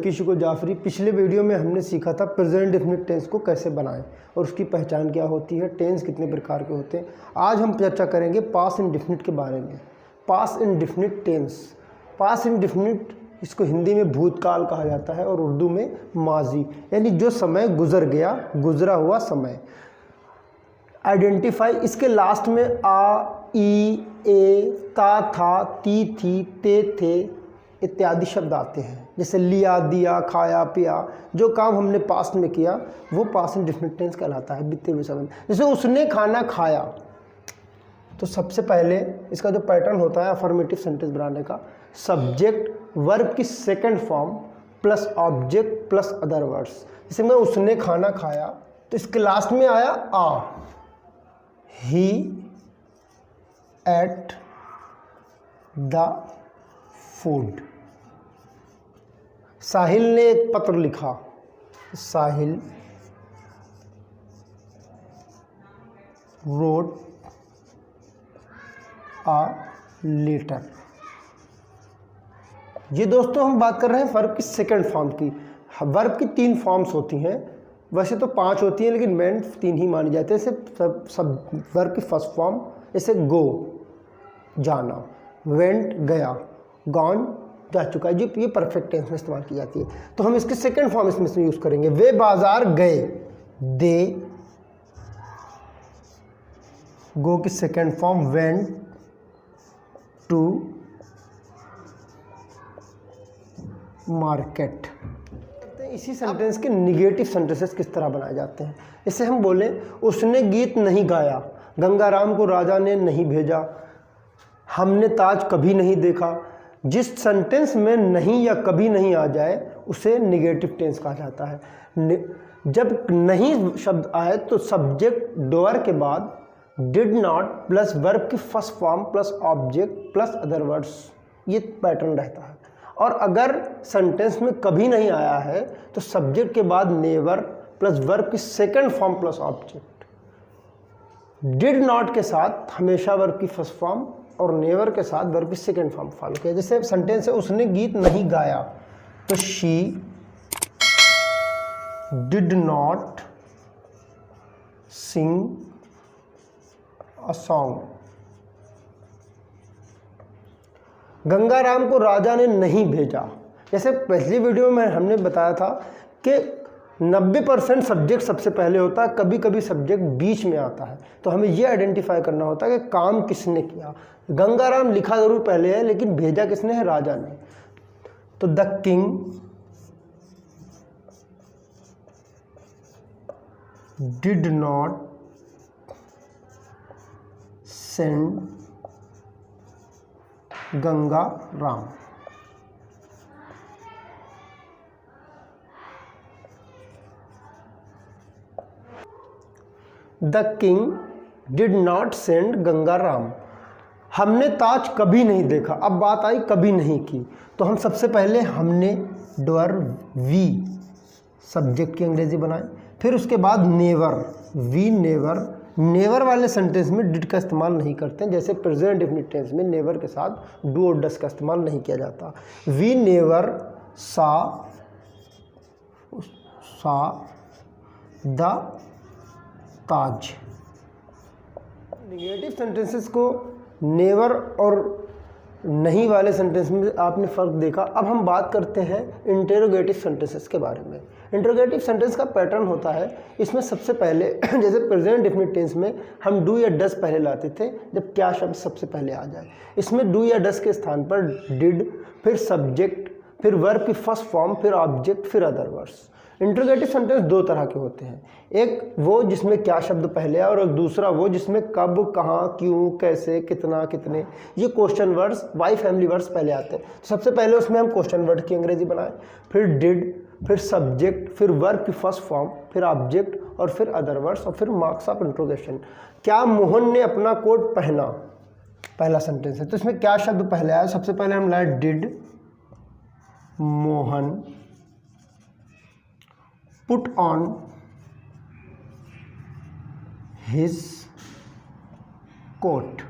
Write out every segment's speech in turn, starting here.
जकी शिको जाफरी। पिछले वीडियो में हमने सीखा था प्रेजेंट डेफिनिट टेंस को कैसे बनाएं और उसकी पहचान क्या होती है, टेंस कितने प्रकार के होते हैं। आज हम चर्चा करेंगे पास्ट इंडेफिनिट के बारे में। Past indefinite tense, past indefinite इसको हिंदी में भूतकाल कहा जाता है और उर्दू में माजी, यानी जो समय गुजर गया, गुजरा हुआ समय। आइडेंटिफाई, इसके लास्ट में आ, ई, ए, ता, था, ती, थी, ते, थे इत्यादि शब्द आते हैं। जैसे लिया, दिया, खाया, पिया, जो काम हमने पास्ट में किया वो पास्ट इंडेफिनिट टेंस कहलाता है, बीते हुए समय में। जैसे उसने खाना खाया, तो सबसे पहले इसका जो पैटर्न होता है अफर्मेटिव सेंटेंस बनाने का, सब्जेक्ट वर्ब की second form plus object plus other words. जैसे मैं उसने खाना खाया तो इसके लास्ट में आया आ, ही एट द फूड। साहिल ने एक पत्र लिखा, साहिल रोट आ लेटर। ये दोस्तों हम बात कर रहे हैं वर्ब की सेकंड फॉर्म की। वर्ब की 3 फॉर्म्स होती हैं, वैसे तो 5 होती हैं लेकिन मेन 3 ही मानी जाती है। जैसे सब वर्ब की फर्स्ट फॉर्म, जैसे गो जाना, वेंट गया, गॉन जा चुका है, ये परफेक्ट टेंस में इस्तेमाल की जाती है। तो हम इसकी सेकंड फॉर्म इसमें यूज़ करेंगे। वे बाजार गए, दे गो की second form went to market. इसी सेंटेंस के निगेटिव सेंटेंसेस किस तरह बनाए जाते हैं। इसे हम बोले उसने गीत नहीं गाया, गंगाराम को राजा ने नहीं भेजा, हमने ताज कभी नहीं देखा। जिस सेंटेंस में नहीं या कभी नहीं आ जाए उसे निगेटिव टेंस कहा जाता है। जब नहीं शब्द आए तो सब्जेक्ट डोअर के बाद डिड नॉट प्लस वर्ब की first form plus object plus other words, ये पैटर्न रहता है। और अगर सेंटेंस में कभी नहीं आया है तो सब्जेक्ट के बाद नेवर प्लस वर्ब की second form plus object. Did not के साथ हमेशा वर्ब की फर्स्ट फॉर्म और नेवर के साथ वर्ब की सेकंड फॉर्म फॉलो किया। जैसे सेंटेंस है उसने गीत नहीं गाया, तो she did not sing a song. Gangaram को राजा ने नहीं भेजा। जैसे पिछली वीडियो में हमने बताया था कि 90% सब्जेक्ट सबसे पहले होता है, कभी कभी सब्जेक्ट बीच में आता है। तो हमें यह आइडेंटिफाई करना होता है कि काम किसने किया। गंगाराम लिखा जरूर पहले है लेकिन भेजा किसने है, राजा ने। तो the king did not send Gangaram. The king did not send Gangaram. हमने ताज कभी नहीं देखा। अब बात आई कभी नहीं की, तो हम सबसे पहले हमने डोअर वी सब्जेक्ट की अंग्रेजी बनाए, फिर उसके बाद नेवर, वी नेवर। नेवर वाले सेंटेंस में डिड का इस्तेमाल नहीं करते हैं, जैसे प्रेजेंट डेफिनिट टेंस में नेवर के साथ डू और डस का इस्तेमाल नहीं किया जाता। वी नेवर सा द ताज। निगेटिव सेंटेंसेस को नेवर और नहीं वाले सेंटेंस में आपने फ़र्क देखा। अब हम बात करते हैं इंटेरोगेटिव सेंटेंसेस के बारे में। इंटेरोगेटिव सेंटेंस का पैटर्न होता है, इसमें सबसे पहले जैसे प्रेजेंट डेफिनिट टेंस में हम डू या डस पहले लाते थे जब क्या शब्द सबसे पहले आ जाए। इसमें डू या डस के स्थान पर डिड, फिर सब्जेक्ट, फिर वर्ब की फर्स्ट फॉर्म, फिर ऑब्जेक्ट, फिर अदर वर्ड्स। इंट्रोगेटिव सेंटेंस 2 तरह के होते हैं, एक वो जिसमें क्या शब्द पहले आए और दूसरा वो जिसमें कब, कहाँ, क्यों, कैसे, कितना, कितने, ये question words, why family words पहले आते हैं। तो सबसे पहले उसमें हम क्वेश्चन वर्ड की अंग्रेजी बनाए, फिर डिड, फिर सब्जेक्ट, फिर वर्ब की फर्स्ट फॉर्म, फिर ऑब्जेक्ट और फिर अदर वर्ड्स और फिर मार्क्स ऑफ इंट्रोगेशन। क्या मोहन ने अपना कोट पहना, पहला सेंटेंस है, तो इसमें क्या शब्द पहले आया। सबसे पहले हम लाए did Mohan put on his coat.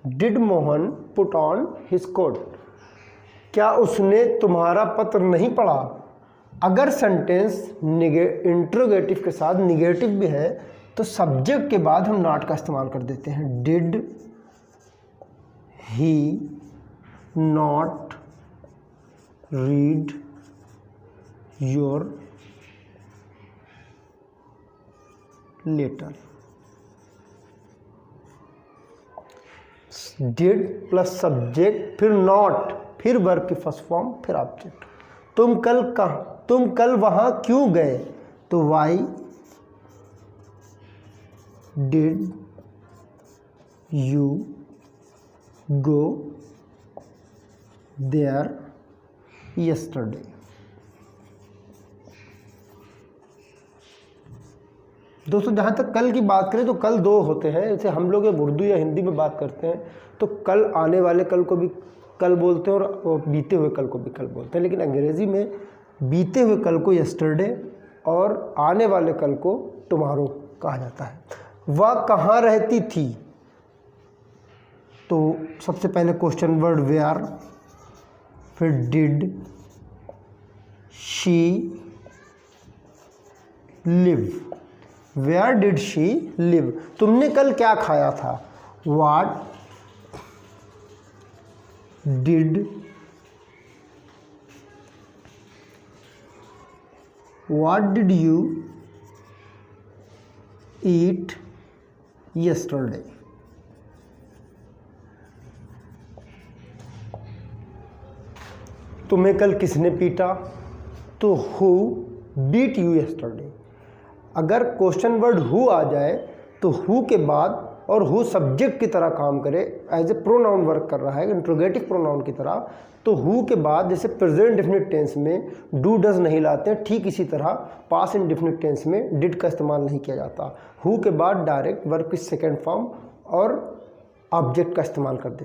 Did Mohan put on his coat? क्या उसने तुम्हारा पत्र नहीं पढ़ा। अगर सेंटेंस इंट्रोगेटिव के साथ निगेटिव भी है तो सब्जेक्ट के बाद हम नॉट का इस्तेमाल कर देते हैं। Did he not read your letter. Did plus subject फिर नॉट फिर वर्ब की फर्स्ट फॉर्म फिर ऑब्जेक्ट। तुम कल वहां क्यों गए, तो why did you go there yesterday. दोस्तों जहाँ तक कल की बात करें तो कल दो होते हैं। जैसे हम लोग उर्दू या हिंदी में बात करते हैं तो कल आने वाले कल को भी कल बोलते हैं और बीते हुए कल को भी कल बोलते हैं, लेकिन अंग्रेज़ी में बीते हुए कल को यस्टरडे और आने वाले कल को टुमारो कहा जाता है। वह कहाँ रहती थी, तो सबसे पहले क्वेश्चन वर्ड वेयर, फिर did she live. Where did she live. तुमने कल क्या खाया था, what did you eat yesterday। तुम्हें कल किसने पीटा, तो हु बीट यू yesterday। अगर क्वेश्चन वर्ड हु आ जाए तो हु के बाद और हु सब्जेक्ट की तरह काम करे, एज ए प्रोनाउन वर्क कर रहा है इंट्रोगेटिव प्रोनाउन की तरह, तो हु के बाद जैसे प्रेजेंट डेफिनिट टेंस में डू डज नहीं लाते हैं, ठीक इसी तरह पास इंडेफिनिट टेंस में डिड का इस्तेमाल नहीं किया जाता। हु के बाद डायरेक्ट वर्ब की सेकेंड फॉर्म और ऑब्जेक्ट का इस्तेमाल कर देते।